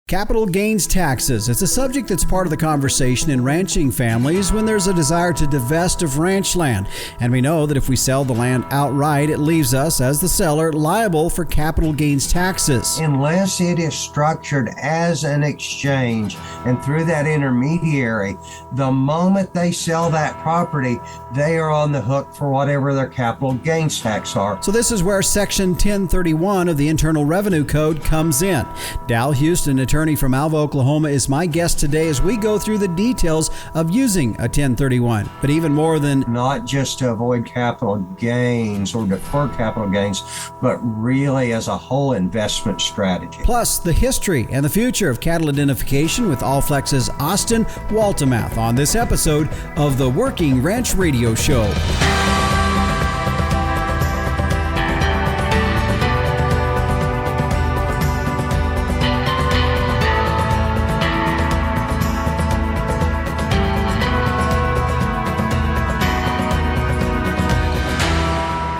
Capital gains taxes. It's a subject that's part of the conversation in ranching families when there's a desire to divest of ranch land. And we know that if we sell the land outright, it leaves us, as the seller, liable for capital gains taxes. Unless it is structured as an exchange and through that intermediary, the moment they sell that property, they are on the hook for whatever their capital gains tax are. So this is where Section 1031 of the Internal Revenue Code comes in. Dal Houston, attorney from Alva, Oklahoma, is my guest today as we go through the details of using a 1031. But even more than not just to avoid capital gains or defer capital gains, but really as a whole investment strategy. Plus, the history and the future of cattle identification with Allflex's Austin Waltemath on this episode of the Working Ranch Radio Show.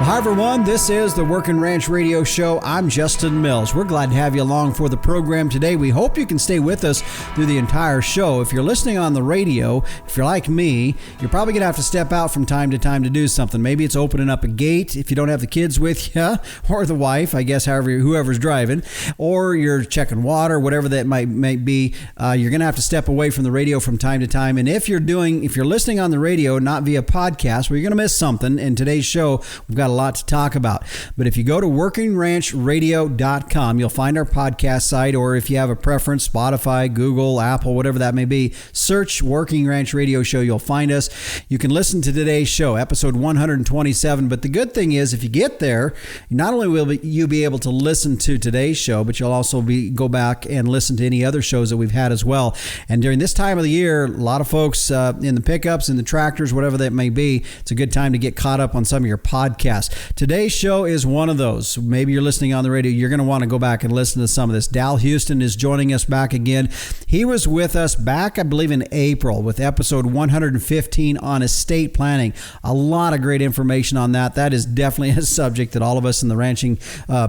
Hi everyone, this is the Working Ranch Radio Show. I'm Justin Mills. We're glad to have you along for the program today. We hope you can stay with us through the entire show. If you're listening on the radio, if you're like me, you're probably going to have to step out from time to time to do something. Maybe it's opening up a gate if you don't have the kids with you, or the wife, I guess, whoever's driving, or you're checking water, whatever that might be. You're going to have to step away from the radio from time to time. And if you're listening on the radio, not via podcast, well, you're going to miss something. In today's show, we've got a lot to talk about. But if you go to workingranchradio.com, you'll find our podcast site, or if you have a preference, Spotify, Google, Apple, whatever that may be, search Working Ranch Radio Show. You'll find us. You can listen to today's show, episode 127. But the good thing is, if you get there, not only will you be able to listen to today's show, but you'll also go back and listen to any other shows that we've had as well. And during this time of the year, a lot of folks in the pickups, in the tractors, whatever that may be, it's a good time to get caught up on some of your podcasts. Today's show is one of those. Maybe you're listening on the radio. You're going to want to go back and listen to some of this. Dal Houston is joining us back again. He was with us back, I believe, in April with episode 115 on estate planning. A lot of great information on that. That is definitely a subject that all of us in the ranching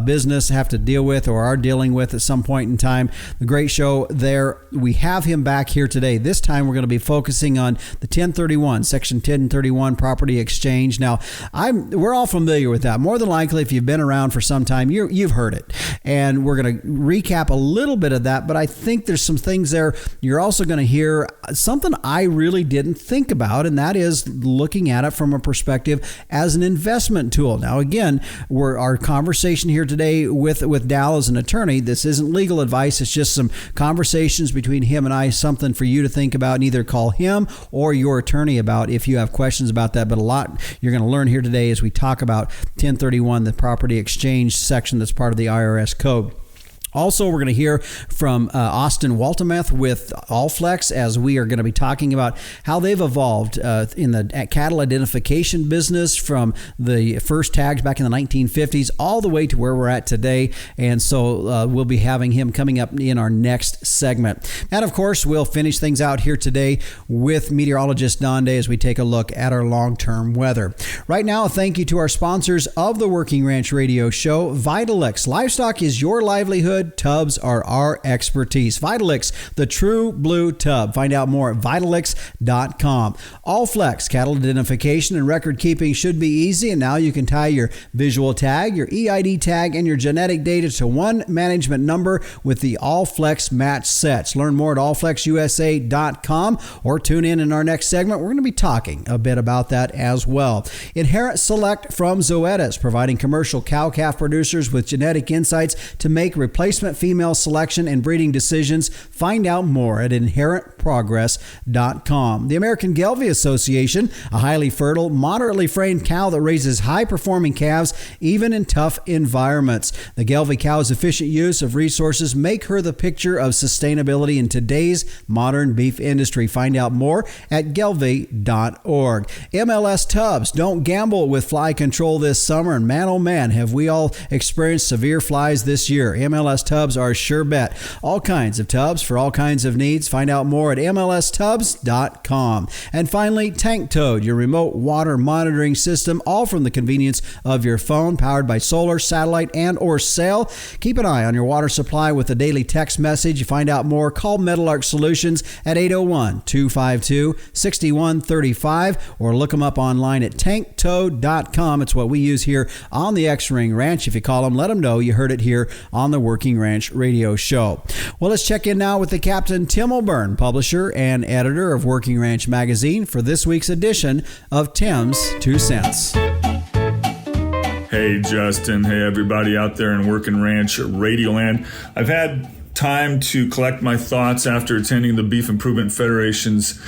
business have to deal with or are dealing with at some point in time. The great show there. We have him back here today. This time we're going to be focusing on the 1031, Section 1031 property exchange. Now, we're all familiar with that. More than likely, if you've been around for some time, you've heard it. And we're going to recap a little bit of that, but I think there's some things there. You're also going to hear something I really didn't think about, and that is looking at it from a perspective as an investment tool. Now, again, our conversation here today with Dal as an attorney, this isn't legal advice. It's just some conversations between him and I, something for you to think about and either call him or your attorney about if you have questions about that. But a lot you're going to learn here today as we talk about 1031, the property exchange section that's part of the IRS code. Also, we're going to hear from Austin Waltemath with Allflex as we are going to be talking about how they've evolved in the cattle identification business from the first tags back in the 1950s all the way to where we're at today. And so we'll be having him coming up in our next segment. And of course, we'll finish things out here today with meteorologist Don Day as we take a look at our long-term weather. Right now, a thank you to our sponsors of the Working Ranch Radio Show. Vitalix. Livestock is your livelihood. Tubs are our expertise. Vitalix, the true blue tub. Find out more at Vitalix.com. Allflex, cattle identification and record keeping should be easy, and now you can tie your visual tag, your EID tag, and your genetic data to one management number with the Allflex match sets. Learn more at allflexusa.com or tune in our next segment. We're going to be talking a bit about that as well. Inherent Select from Zoetis, providing commercial cow-calf producers with genetic insights to make replacement female selection and breeding decisions. Find out more at inherentprogress.com. The American Gelbvieh Association, a highly fertile, moderately framed cow that raises high-performing calves even in tough environments. The Gelbvieh cow's efficient use of resources make her the picture of sustainability in today's modern beef industry. Find out more at gelbvieh.org. MLS Tubs, don't gamble with fly control this summer, and man, oh man, have we all experienced severe flies this year. MLS MLS tubs are a sure bet. All kinds of tubs for all kinds of needs. Find out more at mlstubs.com. And finally, Tank Toad, your remote water monitoring system, all from the convenience of your phone, powered by solar, satellite, and or cell. Keep an eye on your water supply with a daily text message. You find out more, call Meadowlark Solutions at 801-252-6135 or look them up online at tanktoad.com. It's what we use here on the X-Ring Ranch. If you call them, let them know you heard it here on the Working Ranch Radio Show. Well, let's check in now with the Captain Tim O'Byrne, publisher and editor of Working Ranch Magazine, for this week's edition of Tim's 2 Cents. Hey, Justin. Hey, everybody out there in Working Ranch Radio Land. I've had time to collect my thoughts after attending the Beef Improvement Federation's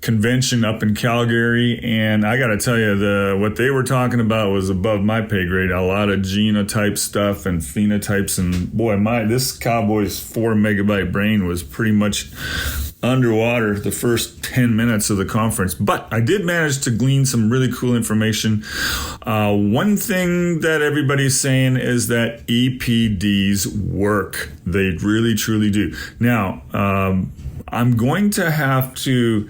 convention up in Calgary, and I got to tell you, what they were talking about was above my pay grade. A lot of genotype stuff and phenotypes, and boy, this cowboy's 4 megabyte brain was pretty much underwater the first 10 minutes of the conference. But I did manage to glean some really cool information. One thing that everybody's saying is that EPDs work. They really, truly do. Now, I'm going to have to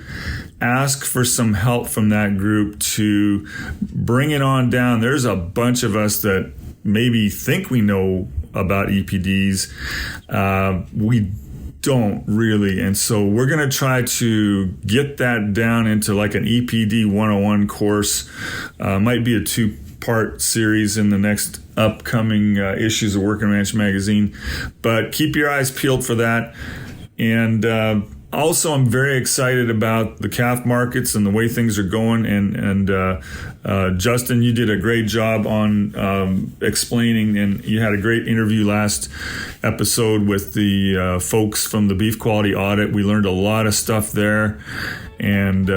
ask for some help from that group to bring it on down. There's a bunch of us that maybe think we know about EPDs. We don't really. And so we're going to try to get that down into like an EPD 101 course. Might be a 2-part series in the next upcoming issues of Working Ranch Magazine. But keep your eyes peeled for that. And also, I'm very excited about the calf markets and the way things are going. And Justin, you did a great job on explaining, and you had a great interview last episode with the folks from the Beef Quality Audit. We learned a lot of stuff there. And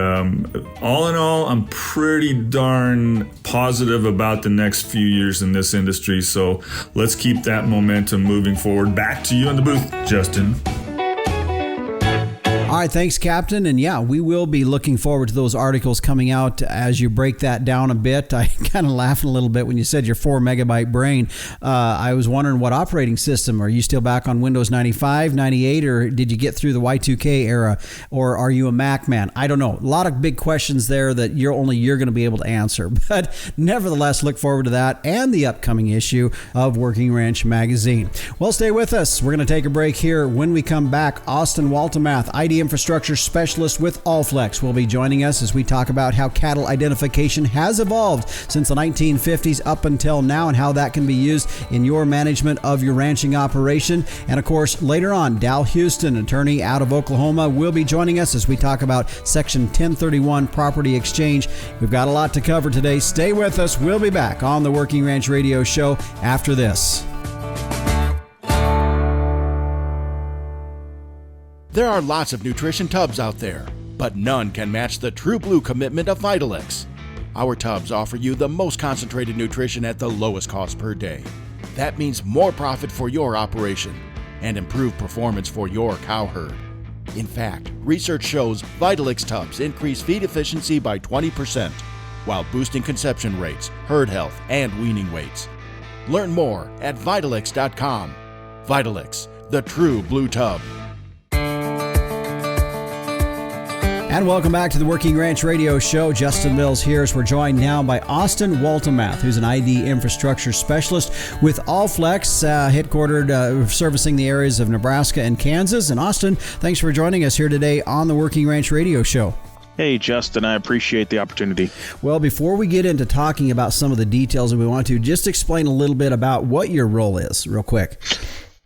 all in all, I'm pretty darn positive about the next few years in this industry. So let's keep that momentum moving forward. Back to you in the booth, Justin. All right, thanks, Captain. And yeah, we will be looking forward to those articles coming out as you break that down a bit. I kind of laughing a little bit when you said your 4 megabyte brain. I was wondering what operating system. Are you still back on Windows 95, 98, or did you get through the Y2K era, or are you a Mac man? I don't know. A lot of big questions there that you're going to be able to answer. But nevertheless, look forward to that and the upcoming issue of Working Ranch Magazine. Well, stay with us. We're going to take a break here. When we come back, Austin Waltemath, ID Infrastructure Specialist with Allflex, will be joining us as we talk about how cattle identification has evolved since the 1950s up until now and how that can be used in your management of your ranching operation. And of course, later on, Dal Houston, attorney out of Oklahoma, will be joining us as we talk about Section 1031 property exchange. We've got a lot to cover today. Stay with us. We'll be back on the Working Ranch Radio Show after this. There are lots of nutrition tubs out there, but none can match the true blue commitment of Vitalix. Our tubs offer you the most concentrated nutrition at the lowest cost per day. That means more profit for your operation and improved performance for your cow herd. In fact, research shows Vitalix tubs increase feed efficiency by 20% while boosting conception rates, herd health, and weaning weights. Learn more at Vitalix.com. Vitalix, the true blue tub. And welcome back to the Working Ranch Radio Show. Justin Mills here as we're joined now by Austin Waltemath, who's an ID Infrastructure Specialist with Allflex, headquartered servicing the areas of Nebraska and Kansas. And Austin, thanks for joining us here today on the Working Ranch Radio Show. Hey, Justin, I appreciate the opportunity. Well, before we get into talking about some of the details that we want to, just explain a little bit about what your role is real quick.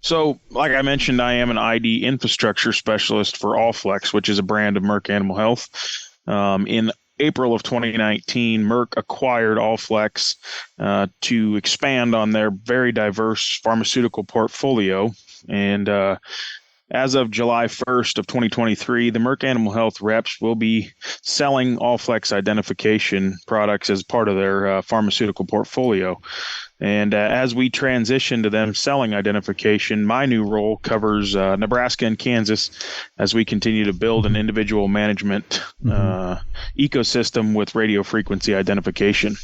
So, like I mentioned, I am an ID infrastructure specialist for Allflex, which is a brand of Merck Animal Health. In April of 2019, Merck acquired Allflex to expand on their very diverse pharmaceutical portfolio. And as of July 1st of 2023, the Merck Animal Health reps will be selling Allflex identification products as part of their pharmaceutical portfolio. And as we transition to them selling identification, my new role covers Nebraska and Kansas as we continue to build an individual management ecosystem with radio frequency identification.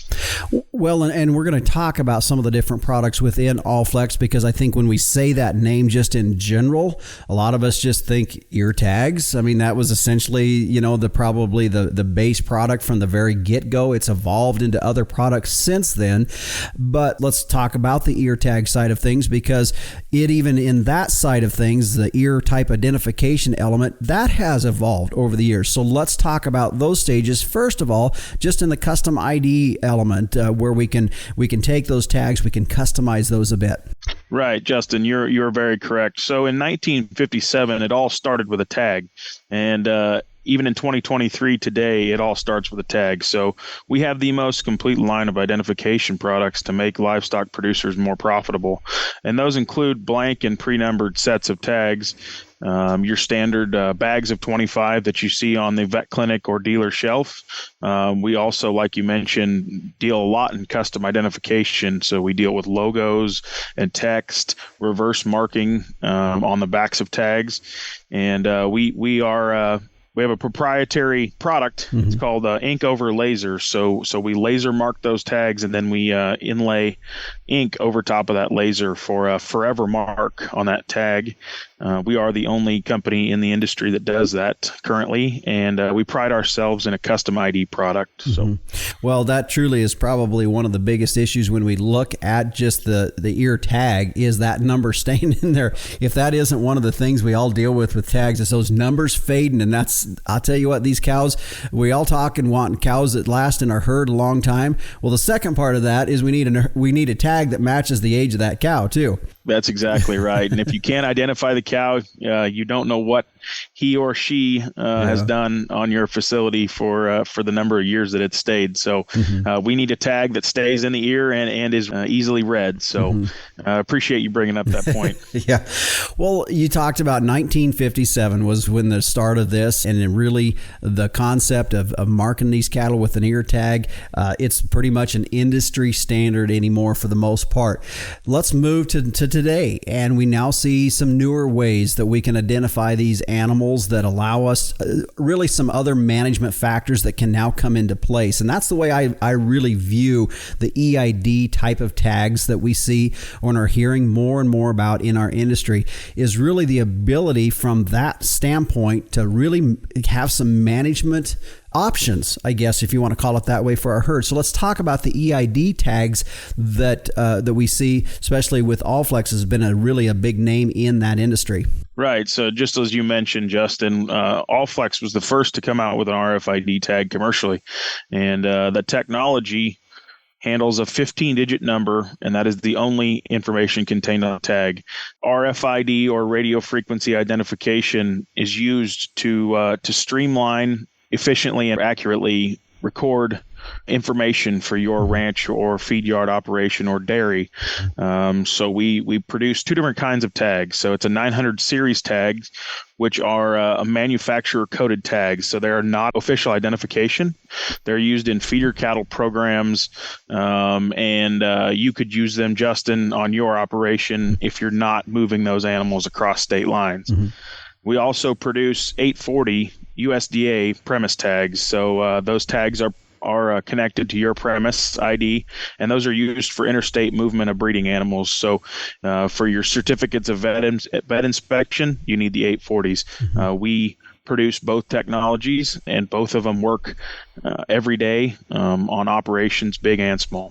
Well, and we're going to talk about some of the different products within Allflex, because I think when we say that name just in general, a lot of us just think ear tags. I mean, that was essentially, probably the base product from the very get-go. It's evolved into other products since then. But let's talk about the ear tag side of things, because even in that side of things, the ear type identification element, that has evolved over the years. So let's talk about those stages. First of all, just in the custom ID element, where we can take those tags, we can customize those a bit. Right, Justin, you're very correct. So in 1957, it all started with a tag, and even in 2023 today, it all starts with a tag. So we have the most complete line of identification products to make livestock producers more profitable. And those include blank and pre-numbered sets of tags, your standard bags of 25 that you see on the vet clinic or dealer shelf. We also, like you mentioned, deal a lot in custom identification. So we deal with logos and text, reverse marking on the backs of tags. And we have a proprietary product. It's called ink over laser. So we laser mark those tags, and then we inlay ink over top of that laser for a forever mark on that tag. We are the only company in the industry that does that currently, and we pride ourselves in a custom ID product. So, well, that truly is probably one of the biggest issues when we look at just the ear tag, is that number staying in there. If that isn't one of the things we all deal with tags, is those numbers fading. And I'll tell you what, these cows, we all talk and want cows that last in our herd a long time. Well, the second part of that is we need a tag that matches the age of that cow too. That's exactly right. And if you can't identify the cow, you don't know what he or she has done on your facility for the number of years that it's stayed. So we need a tag that stays in the ear and is easily read. So I appreciate you bringing up that point. Yeah. Well, you talked about 1957 was when the start of this, and then really the concept of marking these cattle with an ear tag. It's pretty much an industry standard anymore for the most part. Let's move to today, and we now see some newer ways that we can identify these animals that allow us really some other management factors that can now come into place. And that's the way I really view the EID type of tags that we see and are hearing more and more about in our industry, is really the ability from that standpoint to really have some management options, I guess, if you want to call it that way, for our herd. So let's talk about the EID tags that we see, especially with Allflex, has been a big name in that industry. Right. So just as you mentioned, Justin, Allflex was the first to come out with an RFID tag commercially, and the technology handles a 15-digit number, and that is the only information contained on the tag. RFID, or radio frequency identification, is used to streamline, efficiently and accurately record information for your ranch or feed yard operation or dairy. So we produce two different kinds of tags. So it's a 900 series tag, which are a manufacturer coded tags. So they are not official identification. They're used in feeder cattle programs, and you could use them, Justin, on your operation if you're not moving those animals across state lines. We also produce 840 USDA premise tags. So those tags are connected to your premise ID, and those are used for interstate movement of breeding animals. So for your certificates of vet inspection, you need the 840s. We produce both technologies, and both of them work every day on operations, big and small.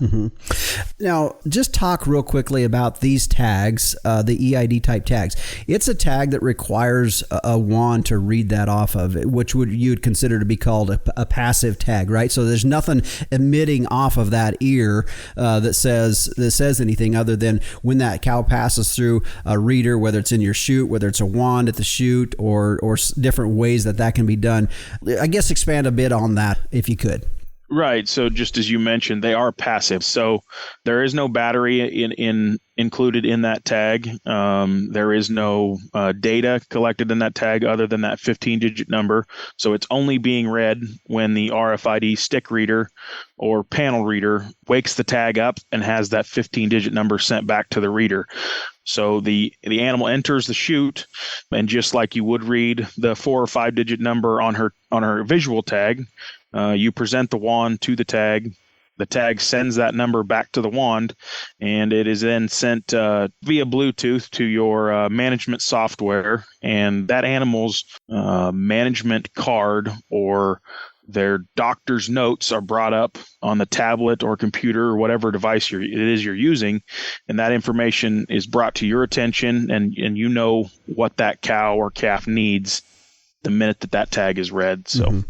Now, just talk real quickly about these tags, the EID type tags. It's a tag that requires a wand to read that off of, which you'd consider to be called a passive tag, right? So there's nothing emitting off of that ear that says anything other than when that cow passes through a reader, whether it's in your chute, whether it's a wand at the chute, or different ways that can be done. I guess expand a bit on that if you could. Right. So just as you mentioned, they are passive. So there is no battery included in that tag. There is no data collected in that tag other than that 15-digit number. So it's only being read when the RFID stick reader or panel reader wakes the tag up and has that 15-digit number sent back to the reader. So the animal enters the chute, and just like you would read the 4 or 5-digit number on her visual tag, you present the wand to the tag. The tag sends that number back to the wand, and it is then sent via Bluetooth to your management software. And that animal's management card or their doctor's notes are brought up on the tablet or computer or whatever device it is you're using, and that information is brought to your attention, and you know what that cow or calf needs the minute that tag is read. So,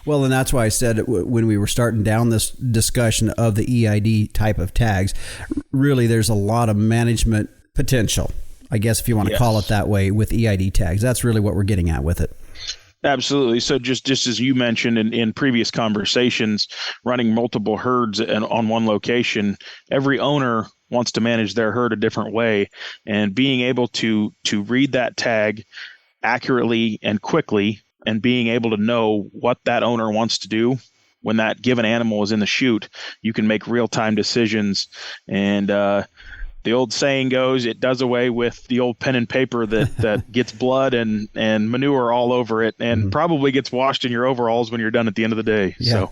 Well, and that's why I said when we were starting down this discussion of the EID type of tags, really there's a lot of management potential, I guess, if you want to call it that way, with EID tags. That's really what we're getting at with it. Absolutely. So just as you mentioned in previous conversations, running multiple herds on one location, every owner wants to manage their herd a different way, and being able to read that tag accurately and quickly, and being able to know what that owner wants to do when that given animal is in the chute, you can make real-time decisions. And the old saying goes, it does away with the old pen and paper that gets blood and manure all over it, and probably gets washed in your overalls when you're done at the end of the day. Yeah. So,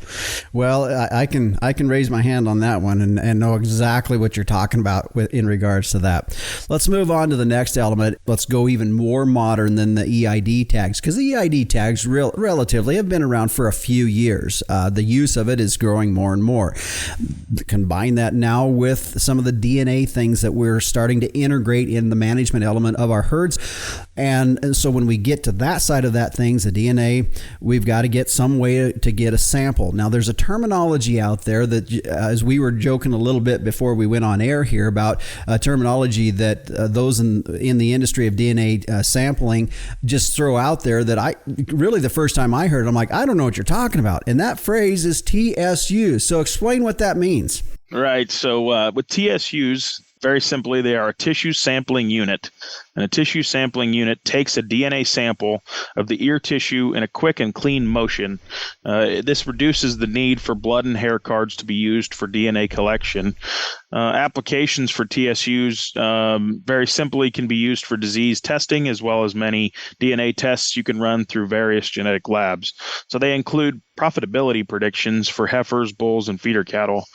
well, I can raise my hand on that one and know exactly what you're talking about in regards to that. Let's move on to the next element. Let's go even more modern than the EID tags, because the EID tags relatively have been around for a few years. The use of it is growing more and more. Combine that now with some of the DNA things that we're starting to integrate in the management element of our herds. And so when we get to that side of that things, the DNA, we've got to get some way to get a sample. Now, there's a terminology out there that, as we were joking a little bit before we went on air here, about a terminology that those in the industry of DNA sampling just throw out there, that I really, the first time I heard it, I'm like, I don't know what you're talking about. And that phrase is TSU. So explain what that means. Right. So with TSUs, very simply, they are a tissue sampling unit. And a tissue sampling unit takes a DNA sample of the ear tissue in a quick and clean motion. This reduces the need for blood and hair cards to be used for DNA collection. Applications for TSUs very simply can be used for disease testing, as well as many DNA tests you can run through various genetic labs. So they include profitability predictions for heifers, bulls, and feeder cattle.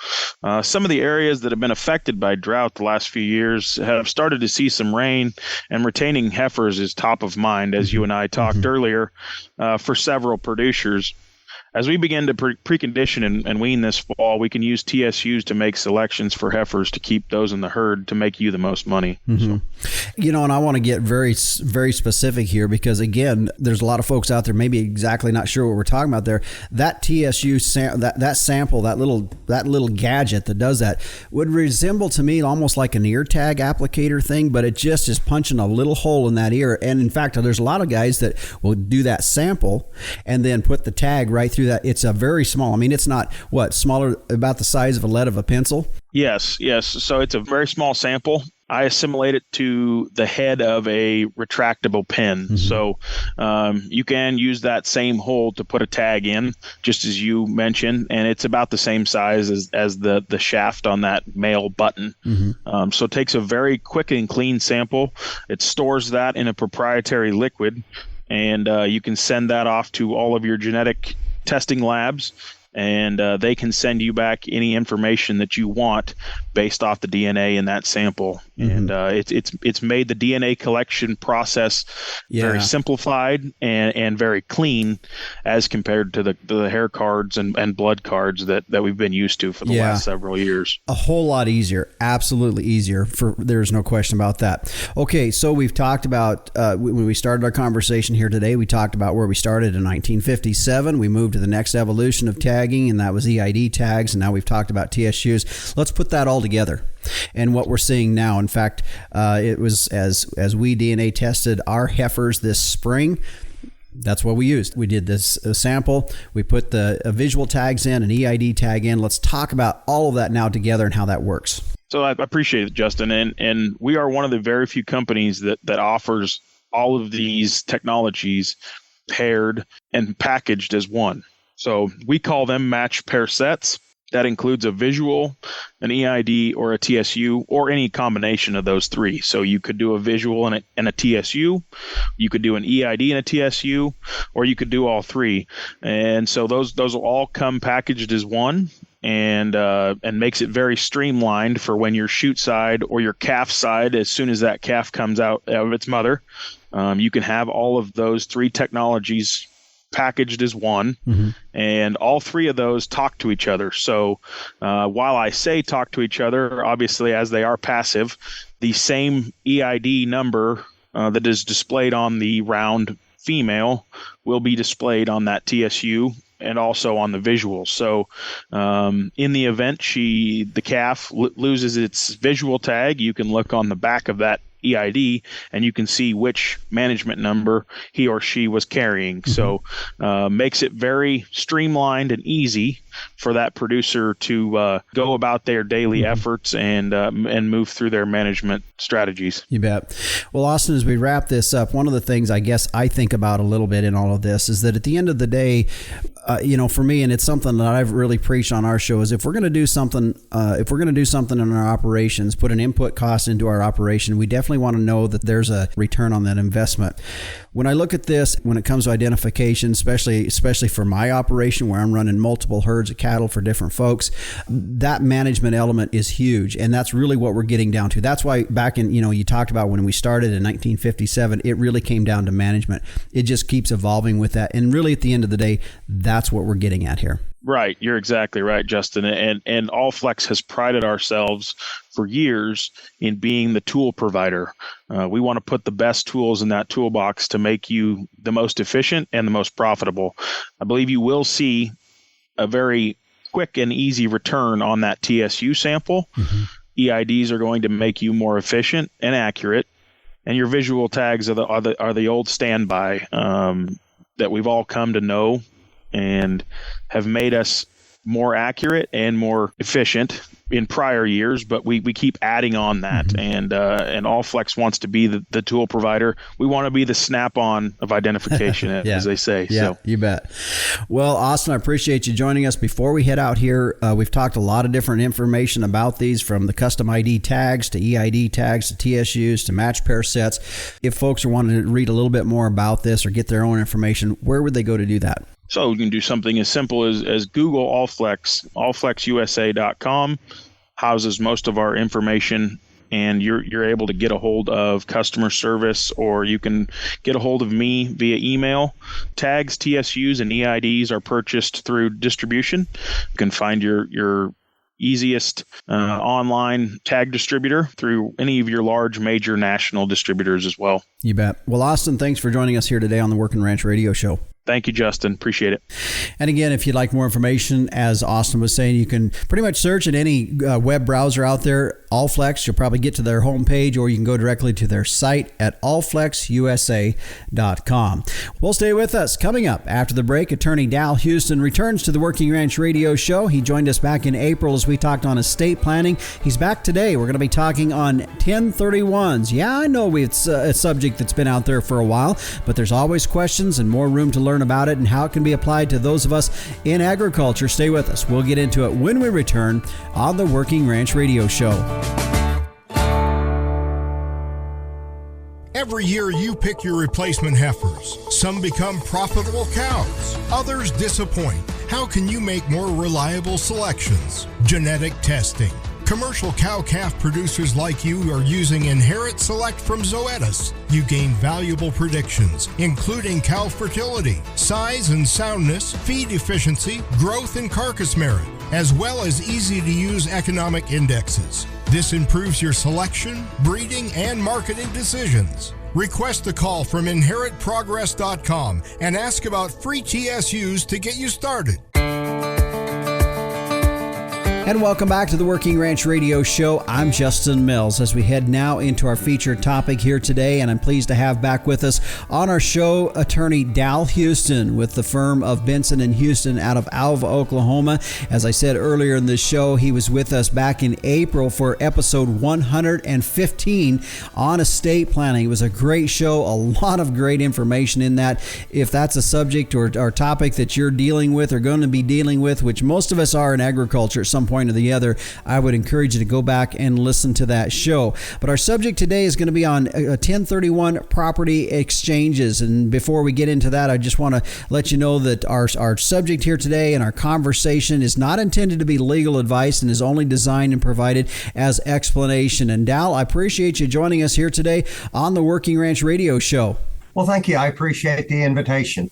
Some of the areas that have been affected by drought the last few years have started to see some rain, and retaining heifers is top of mind, as you and I talked earlier, for several producers. As we begin to precondition and wean this fall, we can use TSUs to make selections for heifers to keep those in the herd to make you the most money. So. You know, and I want to get very, very specific here, because, again, there's a lot of folks out there maybe exactly not sure what we're talking about there. That TSU, that sample, that little gadget that does that would resemble to me almost like an ear tag applicator thing, but it just is punching a little hole in that ear. And in fact, there's a lot of guys that will do that sample and then put the tag right through that. It's a very small, I mean, it's not smaller, about the size of a lead of a pencil. Yes. So it's a very small sample. I assimilate it to the head of a retractable pen. So you can use that same hole to put a tag in, just as you mentioned, and it's about the same size as the shaft on that male button. So it takes a very quick and clean sample. It stores that in a proprietary liquid, and you can send that off to all of your genetic testing labs, and they can send you back any information that you want based off the DNA in that sample. And it's made the DNA collection process very simplified and very clean as compared to the hair cards and blood cards that we've been used to for the last several years. A whole lot easier, absolutely easier. There's no question about that. Okay, so we've talked about, when we started our conversation here today, we talked about where we started in 1957. We moved to the next evolution of tagging, and that was EID tags, and now we've talked about TSUs. Let's put that all together. And what we're seeing now, in fact, it was as we DNA tested our heifers this spring, That's what we used. We did this sample. We put the visual tags in, an EID tag in. Let's talk about all of that now together and how that works. So I appreciate it, Justin. And we are one of the very few companies that offers all of these technologies paired and packaged as one. So we call them match pair sets. That includes a visual, an EID, or a TSU, or any combination of those three. So you could do a visual and a TSU, you could do an EID and a TSU, or you could do all three. And so those will all come packaged as one, and makes it very streamlined for when your shoot side or your calf side, as soon as that calf comes out of its mother, you can have all of those three technologies packaged as one, and all three of those talk to each other. So while I say talk to each other, obviously as they are passive, the same EID number that is displayed on the round female will be displayed on that TSU and also on the visual. So in the event the calf loses its visual tag, you can look on the back of that EID and you can see which management number he or she was carrying. So makes it very streamlined and easy for that producer to go about their daily efforts and move through their management strategies. You bet. Well, Austin, as we wrap this up, one of the things I guess I think about a little bit in all of this is that at the end of the day, for me, and it's something that I've really preached on our show, is if we're going to do something in our operations, put an input cost into our operation, we definitely want to know that there's a return on that investment. When I look at this, when it comes to identification, especially for my operation where I'm running multiple herds of cattle for different folks, that management element is huge. And that's really what we're getting down to. That's why back in, you talked about when we started in 1957, it really came down to management. It just keeps evolving with that. And really at the end of the day, that's what we're getting at here. Right. You're exactly right, Justin. And Allflex has prided ourselves for years in being the tool provider. We want to put the best tools in that toolbox to make you the most efficient and the most profitable. I believe you will see a very quick and easy return on that TSU sample. EIDs are going to make you more efficient and accurate. And your visual tags are the old standby that we've all come to know and have made us more accurate and more efficient in prior years, but we keep adding on that. And Allflex wants to be the tool provider. We want to be the snap-on of identification, as they say. Yeah, so. You bet. Well, Austin, I appreciate you joining us. Before we head out here, we've talked a lot of different information about these, from the custom ID tags to EID tags to TSUs to match pair sets. If folks are wanting to read a little bit more about this or get their own information, where would they go to do that? So you can do something as simple as Google Allflex. Allflexusa.com houses most of our information, and you're able to get a hold of customer service, or you can get a hold of me via email. Tags, TSUs, and EIDs are purchased through distribution. You can find your easiest online tag distributor through any of your large major national distributors as well. You bet. Well, Austin, thanks for joining us here today on the Working Ranch Radio Show. Thank you, Justin. Appreciate it. And again, if you'd like more information, as Austin was saying, you can pretty much search in any web browser out there, Allflex. You'll probably get to their homepage, or you can go directly to their site at allflexusa.com. Well, stay with us. Coming up after the break, attorney Dal Houston returns to the Working Ranch Radio Show. He joined us back in April as we talked on estate planning. He's back today. We're going to be talking on 1031s. Yeah, I know it's a subject that's been out there for a while, but there's always questions and more room to learn about it and how it can be applied to those of us in agriculture. Stay with us. We'll get into it when we return on the Working Ranch Radio Show. Every year you pick your replacement heifers. Some become profitable cows. Others disappoint. How can you make more reliable selections? Genetic testing. Commercial cow-calf producers like you are using Inherit Select from Zoetis. You gain valuable predictions, including cow fertility, size and soundness, feed efficiency, growth and carcass merit, as well as easy-to-use economic indexes. This improves your selection, breeding, and marketing decisions. Request a call from InheritProgress.com and ask about free TSUs to get you started. And welcome back to the Working Ranch Radio Show. I'm Justin Mills as we head now into our featured topic here today, and I'm pleased to have back with us on our show attorney Dal Houston with the firm of Benson and Houston out of Alva, Oklahoma. As I said earlier in the show, he was with us back in April for episode 115 on estate planning. It was a great show, a lot of great information in that. If that's a subject or topic that you're dealing with or going to be dealing with, which most of us are in agriculture at some point or the other, I would encourage you to go back and listen to that show. But our subject today is going to be on 1031 property exchanges. And before we get into that, I just want to let you know that our subject here today and our conversation is not intended to be legal advice and is only designed and provided as explanation. And Dal, I appreciate you joining us here today on the Working Ranch Radio Show. Well, thank you. I appreciate the invitation.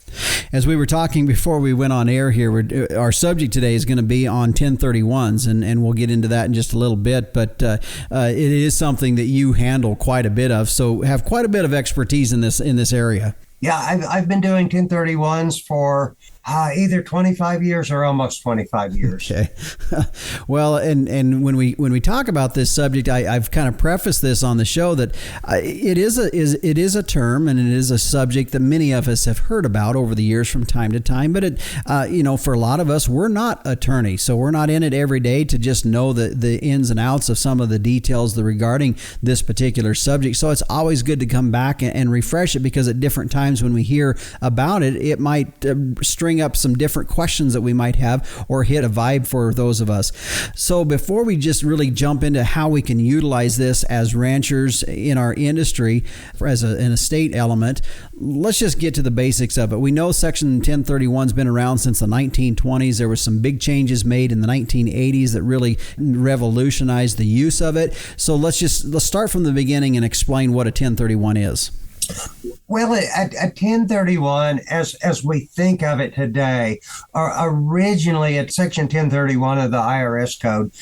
As we were talking before we went on air here, our subject today is going to be on 1031s, and we'll get into that in just a little bit. But it is something that you handle quite a bit of, so have quite a bit of expertise in this area. Yeah, I've been doing 1031s for either 25 years or almost 25 years. Okay. Well, and when we talk about this subject, I've kind of prefaced this on the show that it is a term and it is a subject that many of us have heard about over the years from time to time. But it for a lot of us, we're not attorneys, so we're not in it every day to just know the ins and outs of some of the details regarding this particular subject. So it's always good to come back and refresh it, because at different times when we hear about it, it might string up some different questions that we might have or hit a vibe for those of us. So before we just really jump into how we can utilize this as ranchers in our industry as an estate element, let's just get to the basics of it. We know Section 1031 has been around since the 1920s. There were some big changes made in the 1980s that really revolutionized the use of it. So let's start from the beginning and explain what a 1031 is. Well, a 1031, as we think of it today, originally at Section 1031 of the IRS Code,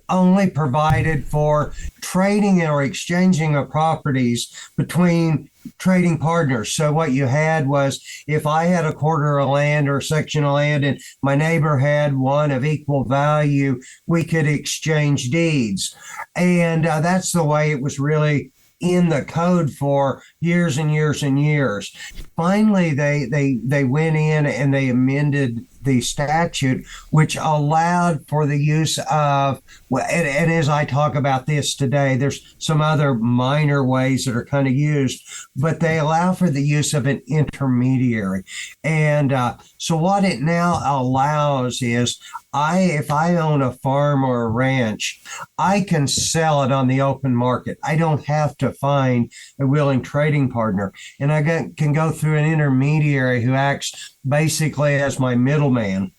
only provided for trading or exchanging of properties between trading partners. So what you had was, if I had a quarter of land or a section of land and my neighbor had one of equal value, we could exchange deeds. And that's the way it was really in the code for years and years and years. Finally, they went in and they amended the statute, which allowed for the use of, and as I talk about this today, there's some other minor ways that are kind of used, but they allow for the use of an intermediary. And so what it now allows is, if I own a farm or a ranch, I can sell it on the open market. I don't have to find a willing trading partner. And I can go through an intermediary who acts basically as my middleman.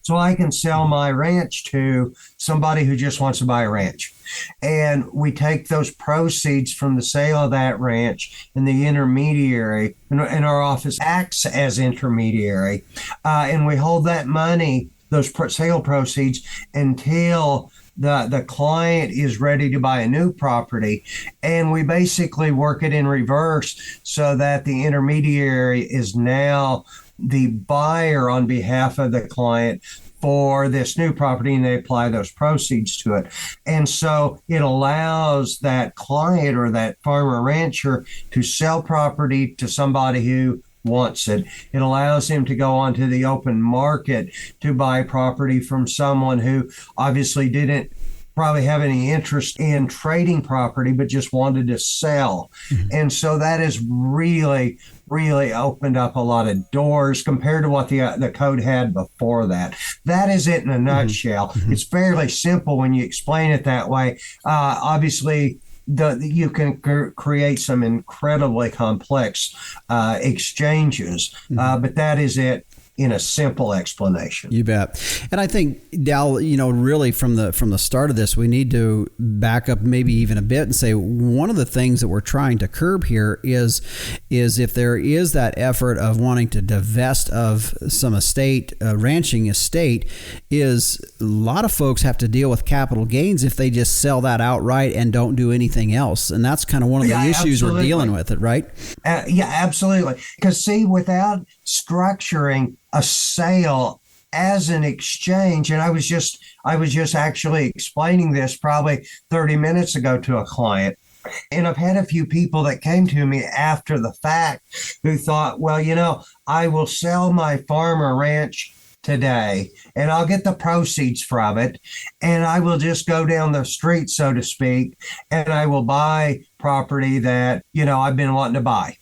So I can sell my ranch to somebody who just wants to buy a ranch. And we take those proceeds from the sale of that ranch, and the intermediary in our office acts as intermediary. And we hold that money, those sale proceeds, until the client is ready to buy a new property. And we basically work it in reverse so that the intermediary is now the buyer on behalf of the client for this new property, and they apply those proceeds to it. And so it allows that client or that farmer rancher to sell property to somebody who wants it. It allows him to go onto the open market to buy property from someone who obviously didn't probably have any interest in trading property, but just wanted to sell. Mm-hmm. And so that has really opened up a lot of doors compared to what the code had before that. That is it in a nutshell. Mm-hmm. It's fairly simple when you explain it that way. Obviously, you can create some incredibly complex exchanges, but that is it in a simple explanation. You bet. And I think, Dal, really from the start of this, we need to back up maybe even a bit and say one of the things that we're trying to curb here is if there is that effort of wanting to divest of some estate, ranching estate, is a lot of folks have to deal with capital gains if they just sell that outright and don't do anything else. And that's kind of one of the issues we're dealing with, right? Yeah, absolutely. Because see, without structuring a sale as an exchange. And I was just actually explaining this probably 30 minutes ago to a client. And I've had a few people that came to me after the fact who thought, well, I will sell my farm or ranch today and I'll get the proceeds from it and I will just go down the street, so to speak, and I will buy property that, I've been wanting to buy.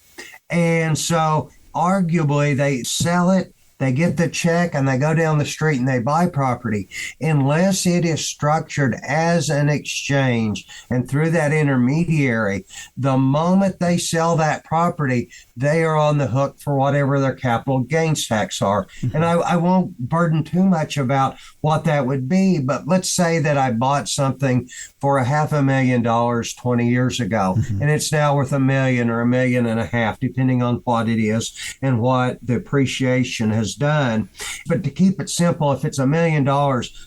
And so arguably they sell it, they get the check, and they go down the street and they buy property. Unless it is structured as an exchange and through that intermediary, the moment they sell that property, they are on the hook for whatever their capital gains tax are. Mm-hmm. And I won't burden too much about what that would be, but let's say that I bought something for $500,000 20 years ago, mm-hmm. and it's now worth $1 million or $1.5 million, depending on what it is and what the appreciation has done. But to keep it simple, if it's $1 million,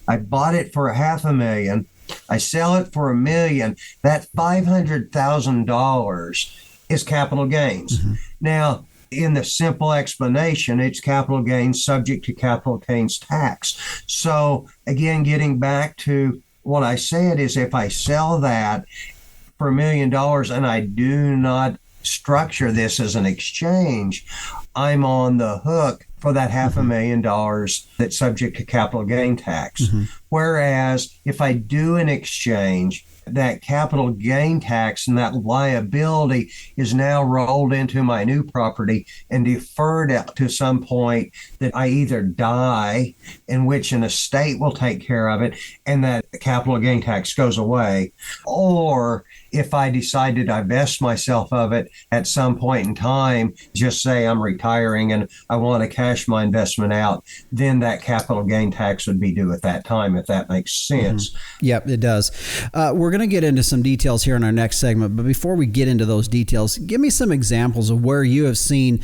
I bought it for $500,000, I sell it for $1 million, that $500,000 is capital gains. Mm-hmm. Now, in the simple explanation, it's capital gains subject to capital gains tax. So again, getting back to what I said is if I sell that for $1 million and I do not structure this as an exchange, I'm on the hook for that $500,000 that's subject to capital gain tax. Mm-hmm. Whereas if I do an exchange, that capital gain tax and that liability is now rolled into my new property and deferred up to some point that I either die, in which an estate will take care of it, and that capital gain tax goes away, or if I decide to divest myself of it at some point in time, just say I'm retiring and I want to cash my investment out, then that capital gain tax would be due at that time, if that makes sense. Mm-hmm. Yep, it does. We're going to get into some details here in our next segment, but before we get into those details, give me some examples of where you have seen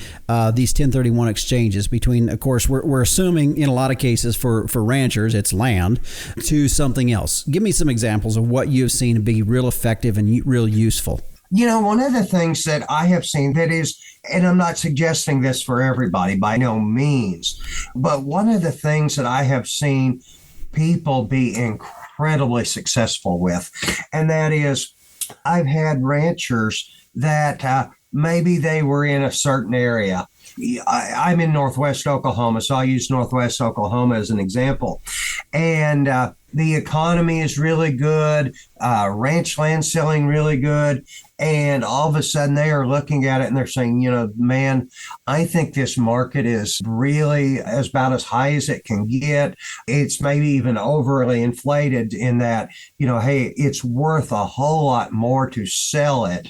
these 1031 exchanges between, of course, we're assuming in a lot of cases for ranchers, it's land, to something else. Give me some examples of what you've seen be real effective and real useful. One of the things that I have seen that is, and I'm not suggesting this for everybody by no means, but one of the things that I have seen people be incredibly successful with, and that is I've had ranchers that maybe they were in a certain area. I'm in Northwest Oklahoma, so I'll use Northwest Oklahoma as an example. And the economy is really good, ranch land selling really good, and all of a sudden they are looking at it and they're saying, man, I think this market is really about as high as it can get. It's maybe even overly inflated in that, hey, it's worth a whole lot more to sell it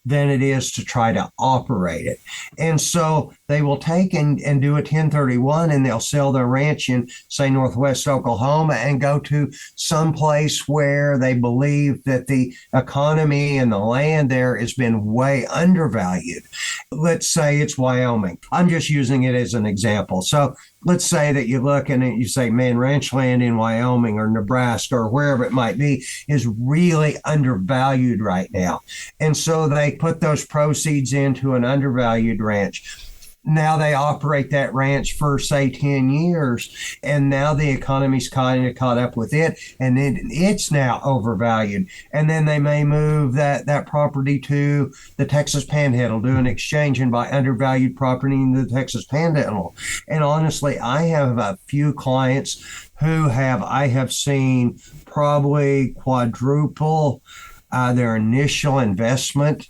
than it is to try to operate it. And so they will take and do a 1031 and they'll sell their ranch in, say, Northwest Oklahoma and go to some place where they believe that the economy and the land there has been way undervalued. Let's say it's Wyoming. I'm just using it as an example. So let's say that you look and you say, man, ranch land in Wyoming or Nebraska or wherever it might be is really undervalued right now. And so they put those proceeds into an undervalued ranch. Now they operate that ranch for, say, 10 years, and now the economy's kind of caught up with it, and then it's now overvalued. And then they may move that property to the Texas Panhandle, do an exchange and buy undervalued property in the Texas Panhandle. And honestly, I have a few clients who I have seen probably quadruple their initial investment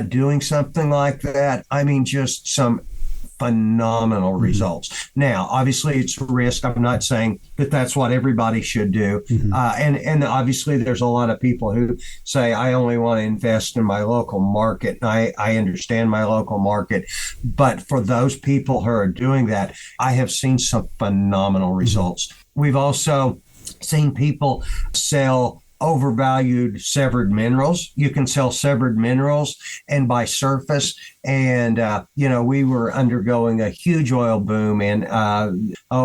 doing something like that. I mean, just some phenomenal results. Now, obviously, it's risk. I'm not saying that that's what everybody should do. Mm-hmm. And obviously, there's a lot of people who say, I only want to invest in my local market. And I understand my local market. But for those people who are doing that, I have seen some phenomenal results. Mm-hmm. We've also seen people sell overvalued severed minerals. You can sell severed minerals and by surface And, we were undergoing a huge oil boom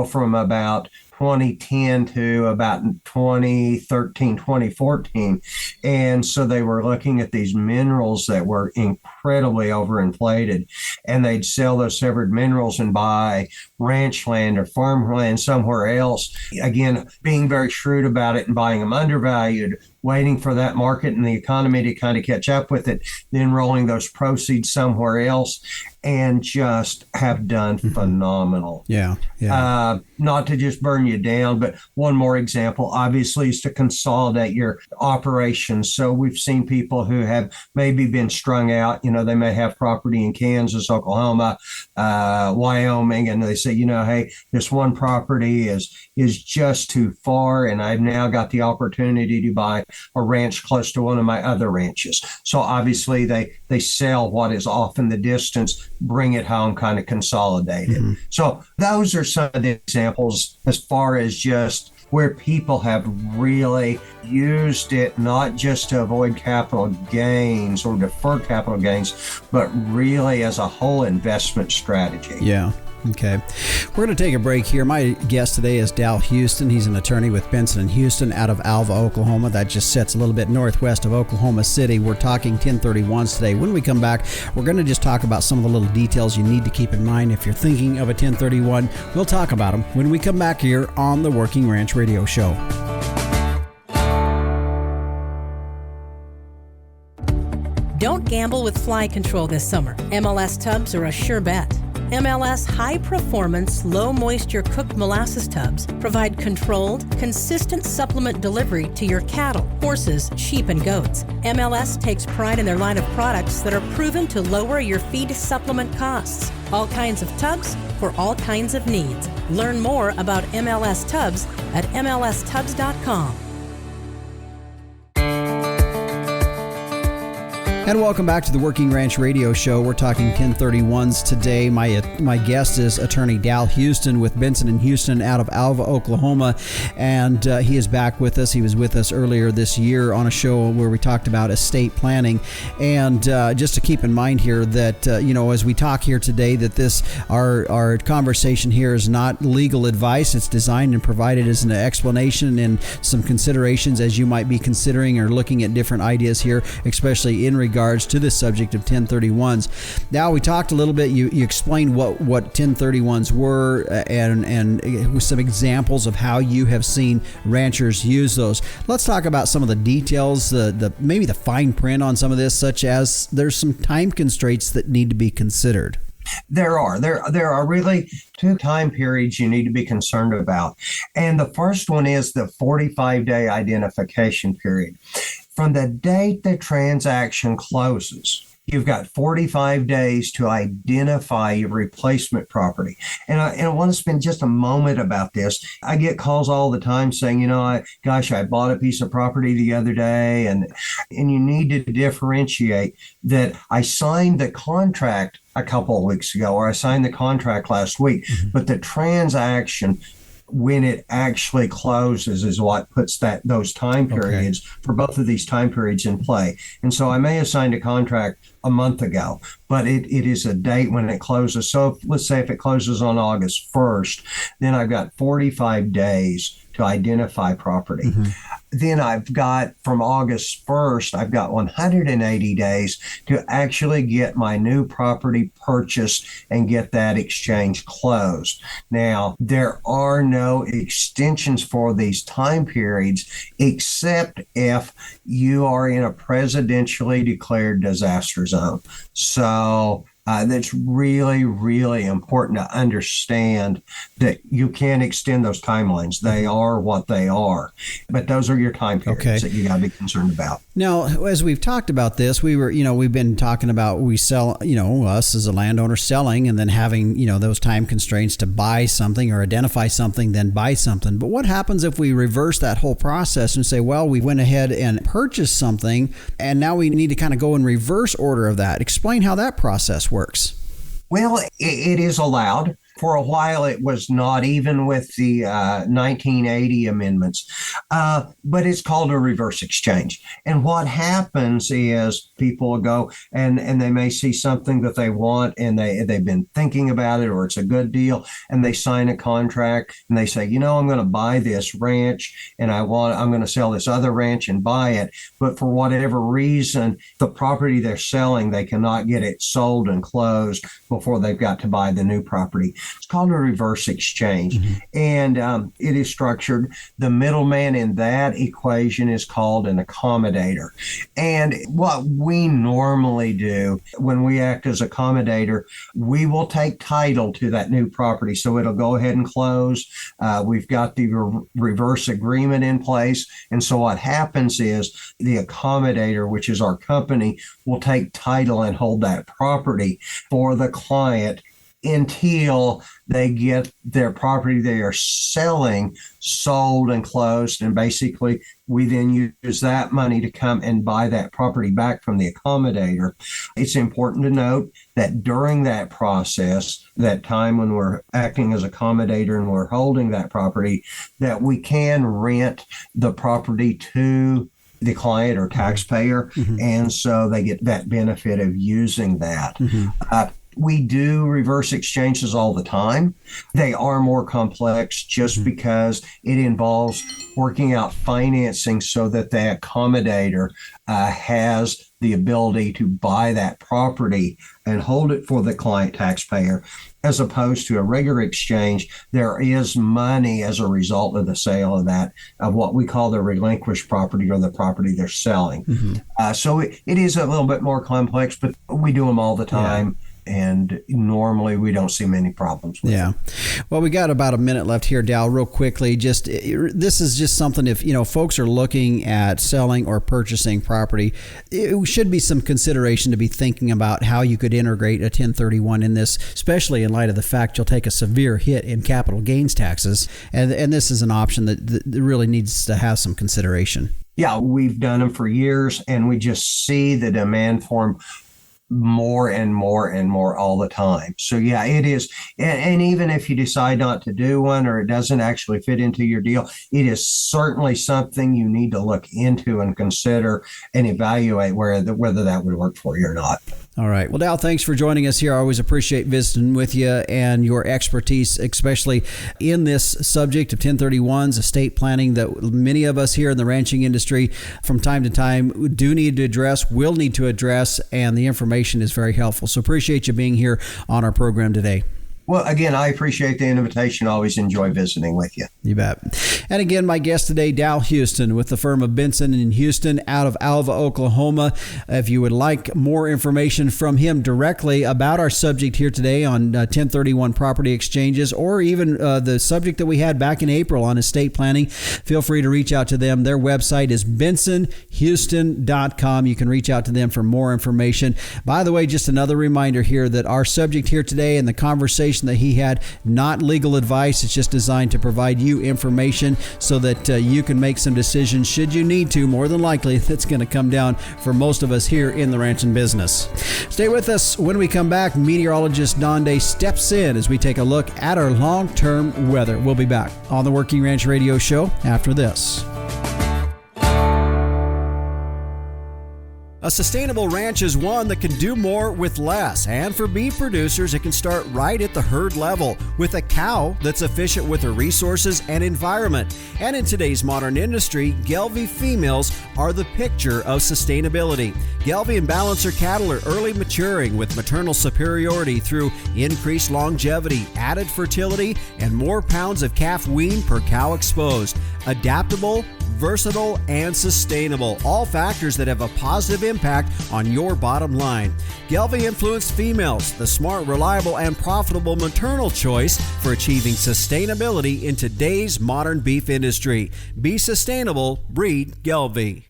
from about 2010 to about 2013, 2014. And so they were looking at these minerals that were incredibly overinflated, and they'd sell those severed minerals and buy ranch land or farmland somewhere else. Again, being very shrewd about it and buying them undervalued, waiting for that market and the economy to kind of catch up with it, then rolling those proceeds somewhere else, and just have done phenomenal. Yeah. Not to just burn you down, but one more example, obviously, is to consolidate your operations. So we've seen people who have maybe been strung out. They may have property in Kansas, Oklahoma, Wyoming, and they say, hey, this one property is just too far, and I've now got the opportunity to buy a ranch close to one of my other ranches. So obviously they sell what is off in the distance, bring it home, kind of consolidate it. So those are some of the examples as far as just where people have really used it, not just to avoid capital gains or defer capital gains, but really as a whole investment strategy. Yeah. Okay. We're going to take a break here. My guest today is Dal Houston. He's an attorney with Benson & Houston out of Alva, Oklahoma. That just sits a little bit northwest of Oklahoma City. We're talking 1031s today. When we come back, we're going to just talk about some of the little details you need to keep in mind if you're thinking of a 1031. We'll talk about them when we come back here on the Working Ranch Radio Show. Don't gamble with fly control this summer. MLS tubs are a sure bet. MLS high-performance, low-moisture cooked molasses tubs provide controlled, consistent supplement delivery to your cattle, horses, sheep, and goats. MLS takes pride in their line of products that are proven to lower your feed supplement costs. All kinds of tubs for all kinds of needs. Learn more about MLS tubs at mlstubs.com. And welcome back to the Working Ranch Radio Show. We're talking 1031s today. My guest is attorney Dal Houston with Benson & Houston out of Alva, Oklahoma. And he is back with us. He was with us earlier this year on a show where we talked about estate planning. And just to keep in mind here that, as we talk here today, that our conversation here is not legal advice. It's designed and provided as an explanation and some considerations as you might be considering or looking at different ideas here, especially in regards to the subject of 1031s. Now, we talked a little bit, you explained what 1031s were and with some examples of how you have seen ranchers use those. Let's talk about some of the details, maybe the fine print on some of this, such as there's some time constraints that need to be considered. There are really two time periods you need to be concerned about. And the first one is the 45-day identification period. From the date the transaction closes, you've got 45 days to identify your replacement property. And I want to spend just a moment about this. I get calls all the time saying, I bought a piece of property the other day, and you need to differentiate that I signed the contract a couple of weeks ago, or I signed the contract last week, but the transaction, when it actually closes, is what puts those time periods for both of these time periods in play. And so I may have signed a contract a month ago, but it is a date when it closes. So let's say if it closes on August 1st, then I've got 45 days to identify property. Then I've got, from August 1st, I've got 180 days to actually get my new property purchased and get that exchange closed. Now, there are no extensions for these time periods, except if you are in a presidentially declared disaster zone. So that's really, really important to understand that you can't extend those timelines. They are what they are. But those are your time periods that you got to be concerned about. Now, as we've talked about this, we've been talking about we sell, us as a landowner selling and then having, those time constraints to buy something or identify something, then buy something. But what happens if we reverse that whole process and say, well, we went ahead and purchased something and now we need to kind of go in reverse order of that? Explain how that process works. Well, it is allowed. For a while, it was not, even with the 1980 amendments, but it's called a reverse exchange. And what happens is people will go and they may see something that they want, and they've been thinking about it, or it's a good deal, and they sign a contract and they say, I'm going to buy this ranch and I'm going to sell this other ranch and buy it. But for whatever reason, the property they're selling, they cannot get it sold and closed before they've got to buy the new property. It's called a reverse exchange. And it is structured. The middleman in that equation is called an accommodator. And what we normally do when we act as accommodator, we will take title to that new property. So it'll go ahead and close. We've got the reverse agreement in place. And so what happens is the accommodator, which is our company, will take title and hold that property for the client until they get their property they are selling sold and closed. And basically, we then use that money to come and buy that property back from the accommodator. It's important to note that during that process, that time when we're acting as accommodator and we're holding that property, that we can rent the property to the client or taxpayer. And so they get that benefit of using that. We do reverse exchanges all the time. They are more complex just because it involves working out financing so that the accommodator has the ability to buy that property and hold it for the client taxpayer. As opposed to a regular exchange, there is money as a result of the sale of what we call the relinquished property, or the property they're selling. So it is a little bit more complex, but we do them all the time. And normally we don't see many problems with it. Well, we got about a minute left here, Dal. Real quickly, this is just something, if folks are looking at selling or purchasing property, it should be some consideration to be thinking about how you could integrate a 1031 in this, especially in light of the fact you'll take a severe hit in capital gains taxes, and this is an option that really needs to have some consideration. Yeah, we've done them for years, and we just see the demand for them more and more and more all the time. So yeah, it is. And even if you decide not to do one, or it doesn't actually fit into your deal, it is certainly something you need to look into and consider and evaluate whether that would work for you or not. All right. Well, Dal, thanks for joining us here. I always appreciate visiting with you and your expertise, especially in this subject of 1031s, estate planning, that many of us here in the ranching industry from time to time do need to address, will need to address, and the information is very helpful. So appreciate you being here on our program today. Well, again, I appreciate the invitation. Always enjoy visiting with you. You bet. And again, my guest today, Dal Houston with the firm of Benson & Houston out of Alva, Oklahoma. If you would like more information from him directly about our subject here today on 1031 property exchanges, or even the subject that we had back in April on estate planning, feel free to reach out to them. Their website is bensonhouston.com. You can reach out to them for more information. By the way, just another reminder here that our subject here today and the conversation that he had, not legal advice. It's just designed to provide you information so that you can make some decisions should you need to. More than likely, that's going to come down for most of us here in the ranching business. Stay with us. When we come back, meteorologist Don Day steps in as we take a look at our long-term weather. We'll be back on the Working Ranch Radio Show after this. A sustainable ranch is one that can do more with less, and for beef producers, it can start right at the herd level with a cow that's efficient with her resources and environment. And in today's modern industry, Gelbvieh females are the picture of sustainability. Gelbvieh and Balancer cattle are early maturing with maternal superiority through increased longevity, added fertility, and more pounds of calf wean per cow exposed. Adaptable, versatile, and sustainable. All factors that have a positive impact on your bottom line. Gelbvieh influenced females, the smart, reliable, and profitable maternal choice for achieving sustainability in today's modern beef industry. Be sustainable, breed Gelbvieh.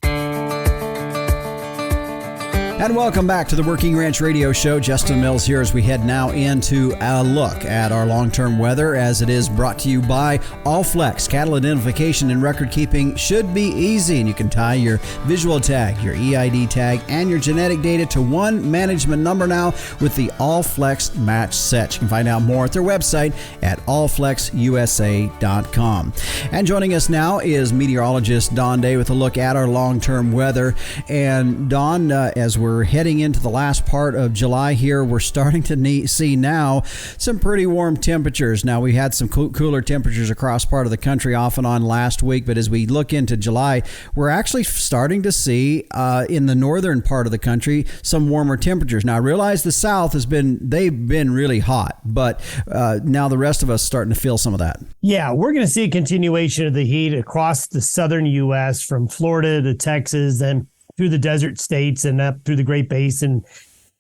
And welcome back to the Working Ranch Radio Show. Justin Mills here as we head now into a look at our long-term weather, as it is brought to you by Allflex. Cattle identification and record keeping should be easy, and you can tie your visual tag, your EID tag, and your genetic data to one management number now with the Allflex Match Set. You can find out more at their website at allflexusa.com. And joining us now is meteorologist Don Day with a look at our long-term weather. And Don, as we're heading into the last part of July here, we're starting to see now some pretty warm temperatures. Now, we had some cooler temperatures across part of the country off and on last week, but as we look into July, we're actually starting to see in the northern part of the country some warmer temperatures. Now, I realize the south they've been really hot, but now the rest of us starting to feel some of that. Yeah, we're going to see a continuation of the heat across the southern U.S. from Florida to Texas, then through the desert states and up through the Great Basin,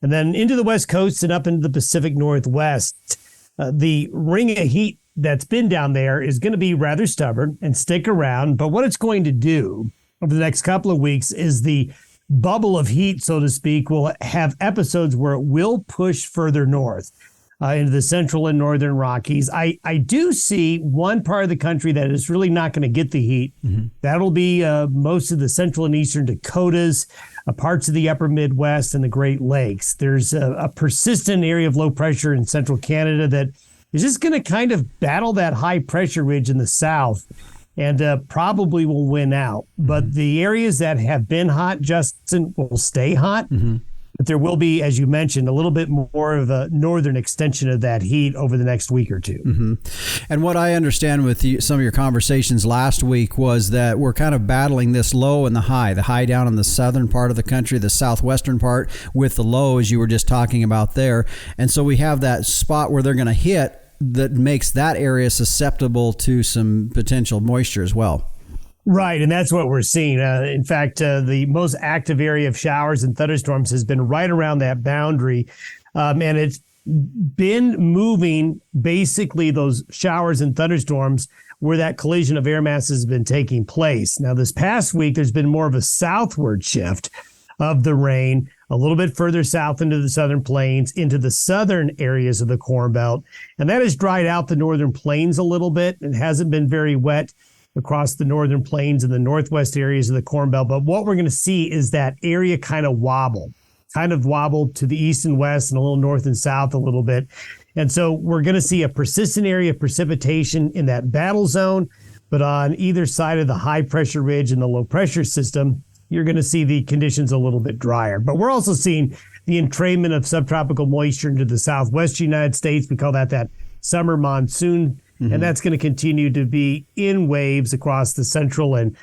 and then into the West Coast and up into the Pacific Northwest. The ring of heat that's been down there is going to be rather stubborn and stick around. But what it's going to do over the next couple of weeks is the bubble of heat, so to speak, will have episodes where it will push further north into the central and northern Rockies. I do see one part of the country that is really not going to get the heat. Mm-hmm. That'll be most of the central and eastern Dakotas, parts of the upper Midwest, and the Great Lakes. There's a persistent area of low pressure in central Canada that is just going to kind of battle that high pressure ridge in the south and probably will win out. Mm-hmm. But the areas that have been hot, Justin, will stay hot. Mm-hmm. But there will be, as you mentioned, a little bit more of a northern extension of that heat over the next week or two. Mm-hmm. And what I understand with some of your conversations last week was that we're kind of battling this low and the high down in the southern part of the country, the southwestern part, with the low, as you were just talking about there. And so we have that spot where they're going to hit that makes that area susceptible to some potential moisture as well. Right, and that's what we're seeing. In fact, the most active area of showers and thunderstorms has been right around that boundary, and it's been moving basically those showers and thunderstorms where that collision of air masses has been taking place. Now, this past week, there's been more of a southward shift of the rain, a little bit further south into the southern plains, into the southern areas of the Corn Belt, and that has dried out the northern plains a little bit. It hasn't been very wet across the northern plains and the northwest areas of the Corn Belt. But what we're going to see is that area kind of wobble to the east and west and a little north and south a little bit. And so we're going to see a persistent area of precipitation in that battle zone. But on either side of the high pressure ridge and the low pressure system, you're going to see the conditions a little bit drier. But we're also seeing the entrainment of subtropical moisture into the southwest United States. We call that summer monsoon. Mm-hmm. And that's going to continue to be in waves across the central and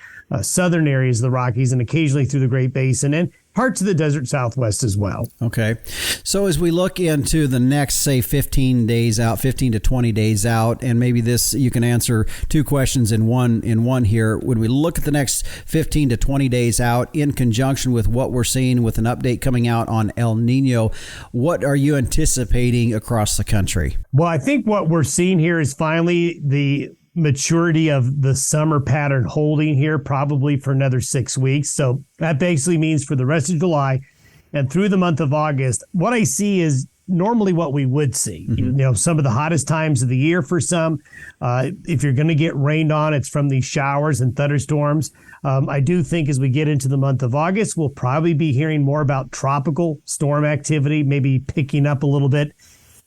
southern areas of the Rockies and occasionally through the Great Basin and parts of the desert Southwest as well. Okay. So as we look into the next, say, 15 to 20 days out, and maybe this, you can answer two questions in one here. When we look at the next 15 to 20 days out in conjunction with what we're seeing with an update coming out on El Nino, what are you anticipating across the country? Well, I think what we're seeing here is finally the maturity of the summer pattern holding here probably for another 6 weeks. So that basically means for the rest of July and through the month of August, what I see is normally what we would see. Mm-hmm. You know, some of the hottest times of the year for some. If you're going to get rained on, it's from these showers and thunderstorms. I do think as we get into the month of August, we'll probably be hearing more about tropical storm activity, maybe picking up a little bit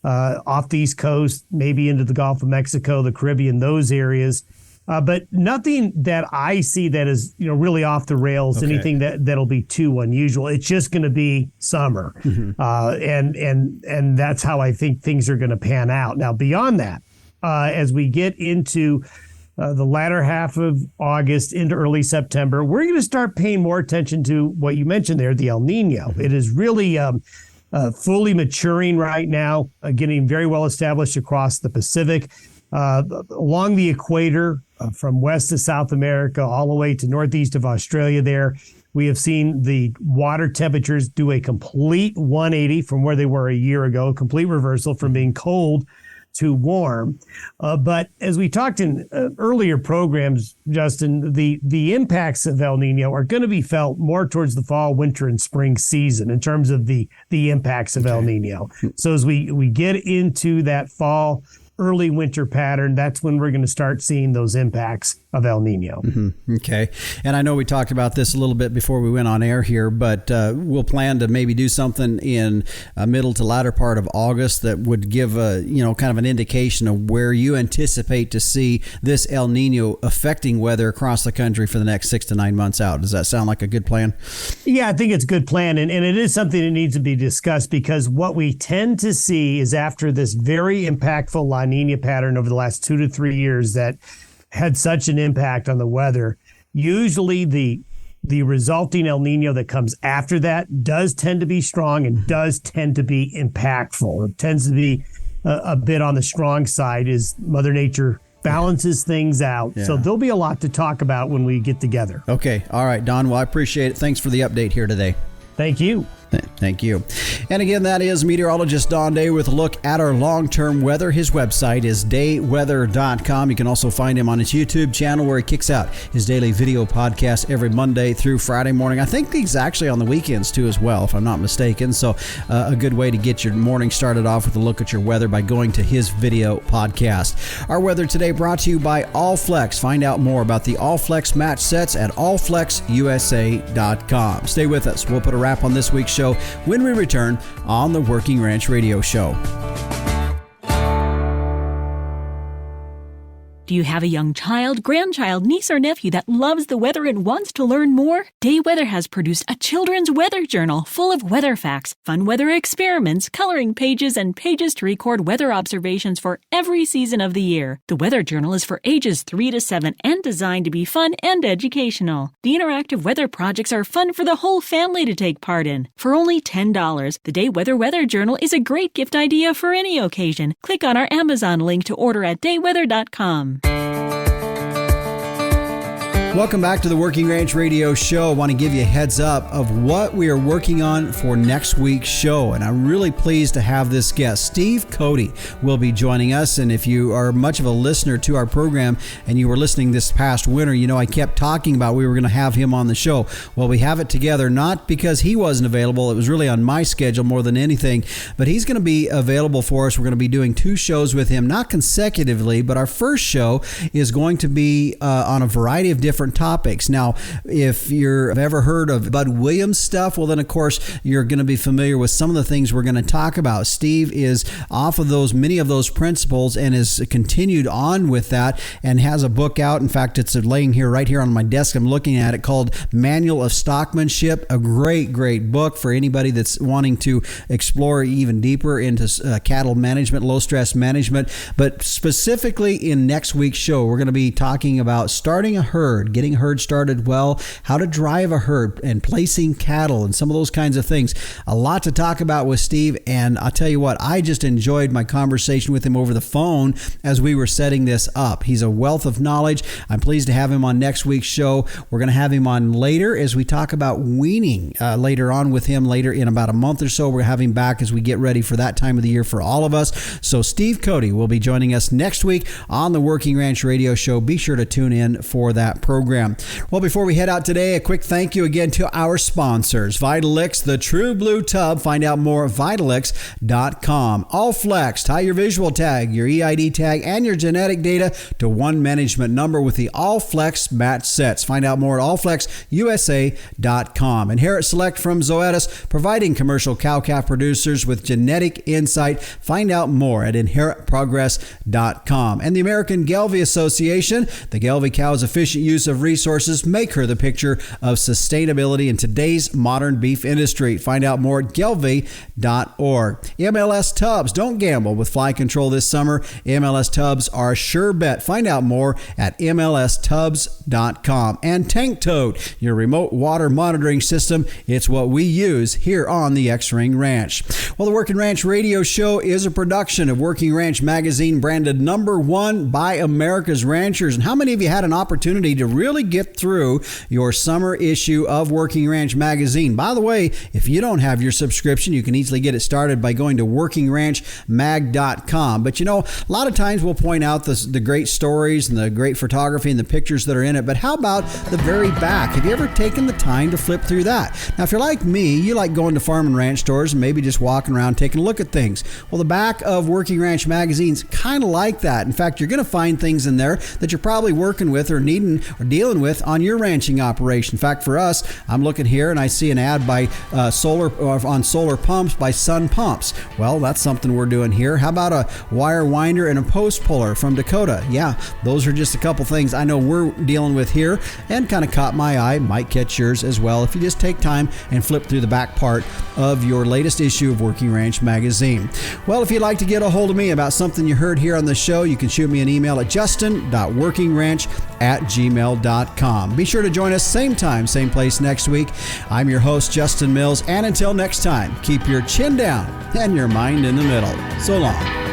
off the East Coast, maybe into the Gulf of Mexico, the Caribbean, those areas. But nothing that I see that is, really off the rails, okay. Anything that'll be too unusual. It's just going to be summer. Mm-hmm. And that's how I think things are going to pan out. Now, beyond that, as we get into the latter half of August into early September, we're going to start paying more attention to what you mentioned there, the El Nino. Mm-hmm. It is really fully maturing right now, getting very well established across the Pacific, along the equator, from west to South America, all the way to northeast of Australia there. We have seen the water temperatures do a complete 180 from where they were a year ago, a complete reversal from being cold too warm. But as we talked in earlier programs, Justin, the impacts of El Nino are going to be felt more towards the fall, winter, and spring season in terms of the impacts of El Nino. So as we get into that fall, early winter pattern, that's when we're going to start seeing those impacts of El Nino. Mm-hmm. Okay. And I know we talked about this a little bit before we went on air here, but we'll plan to maybe do something in middle to latter part of August that would give a, kind of an indication of where you anticipate to see this El Nino affecting weather across the country for the next 6 to 9 months out. Does that sound like a good plan? Yeah, I think it's a good plan. And it is something that needs to be discussed, because what we tend to see is after this very impactful La Nina pattern over the last 2 to 3 years that had such an impact on the weather, usually the resulting El Nino that comes after that does tend to be strong and does tend to be impactful. It tends to be a bit on the strong side as Mother Nature balances things out. Yeah. So there'll be a lot to talk about when we get together. Okay. All right, Don. Well, I appreciate it. Thanks for the update here today. Thank you. Thank you. And again, that is meteorologist Don Day with a look at our long-term weather. His website is dayweather.com. You can also find him on his YouTube channel, where he kicks out his daily video podcast every Monday through Friday morning. I think he's actually on the weekends too as well, if I'm not mistaken. So a good way to get your morning started off with a look at your weather by going to his video podcast. Our weather today brought to you by Allflex. Find out more about the Allflex match sets at allflexusa.com. Stay with us. We'll put a wrap on this week's show when we return on the Working Ranch Radio Show. Do you have a young child, grandchild, niece, or nephew that loves the weather and wants to learn more? Day Weather has produced a children's weather journal full of weather facts, fun weather experiments, coloring pages, and pages to record weather observations for every season of the year. The weather journal is for ages 3 to 7 and designed to be fun and educational. The interactive weather projects are fun for the whole family to take part in. For only $10, the Day Weather Journal is a great gift idea for any occasion. Click on our Amazon link to order at dayweather.com. Welcome back to the Working Ranch Radio Show. I want to give you a heads up of what we are working on for next week's show. And I'm really pleased to have this guest. Steve Cody will be joining us. And if you are much of a listener to our program and you were listening this past winter, I kept talking about we were going to have him on the show. Well, we have it together, not because he wasn't available. It was really on my schedule more than anything. But he's going to be available for us. We're going to be doing 2 shows with him, not consecutively, but our first show is going to be on a variety of different topics. Now, if you've ever heard of Bud Williams stuff, well, then of course you're going to be familiar with some of the things we're going to talk about. Steve is off of many of those principles and has continued on with that and has a book out. In fact, it's laying right here on my desk. I'm looking at it, called Manual of Stockmanship. A great book for anybody that's wanting to explore even deeper into cattle management, low stress management. But specifically in next week's show, we're going to be talking about starting a herd, getting a herd started well, how to drive a herd, and placing cattle, and some of those kinds of things. A lot to talk about with Steve, and I'll tell you what, I just enjoyed my conversation with him over the phone as we were setting this up. He's a wealth of knowledge. I'm pleased to have him on next week's show. We're going to have him on later as we talk about weaning later on with him later in about a month or so. We're having him back as we get ready for that time of the year for all of us. So Steve Cody will be joining us next week on the Working Ranch Radio Show. Be sure to tune in for that program. Well, before we head out today, a quick thank you again to our sponsors. Vitalix, the True Blue Tub. Find out more at Vitalix.com. Allflex, tie your visual tag, your EID tag, and your genetic data to one management number with the Allflex match sets. Find out more at allflexusa.com. Inherit Select from Zoetis, providing commercial cow-calf producers with genetic insight. Find out more at inheritprogress.com. And the American Gelbvieh Association, the Gelbvieh cow's efficient use of resources make her the picture of sustainability in today's modern beef industry. Find out more at gelbvieh.org. MLS Tubs. Don't gamble with fly control this summer. MLS Tubs are a sure bet. Find out more at mlstubs.com. And Tank Toad, your remote water monitoring system. It's what we use here on the X-Ring Ranch. Well, the Working Ranch Radio Show is a production of Working Ranch Magazine, branded #1 by America's ranchers. And how many of you had an opportunity to really get through your summer issue of Working Ranch magazine. By the way, if you don't have your subscription, you can easily get it started by going to workingranchmag.com. But a lot of times we'll point out the great stories and the great photography and the pictures that are in it, but how about the very back? Have you ever taken the time to flip through that? Now, if you're like me, you like going to farm and ranch stores and maybe just walking around taking a look at things. Well, the back of Working Ranch magazine's kind of like that. In fact, you're going to find things in there that you're probably working with or needing or dealing with on your ranching operation. In fact, for us, I'm looking here and I see an ad by solar pumps by Sun Pumps. Well, that's something we're doing here. How about a wire winder and a post puller from Dakota? Yeah, those are just a couple things I know we're dealing with here and kind of caught my eye. Might catch yours as well if you just take time and flip through the back part of your latest issue of Working Ranch magazine. Well, if you'd like to get a hold of me about something you heard here on the show, you can shoot me an email at justin.workingranch@gmail.com. Be sure to join us same time, same place next week. I'm your host, Justin Mills, and until next time, keep your chin down and your mind in the middle. So long.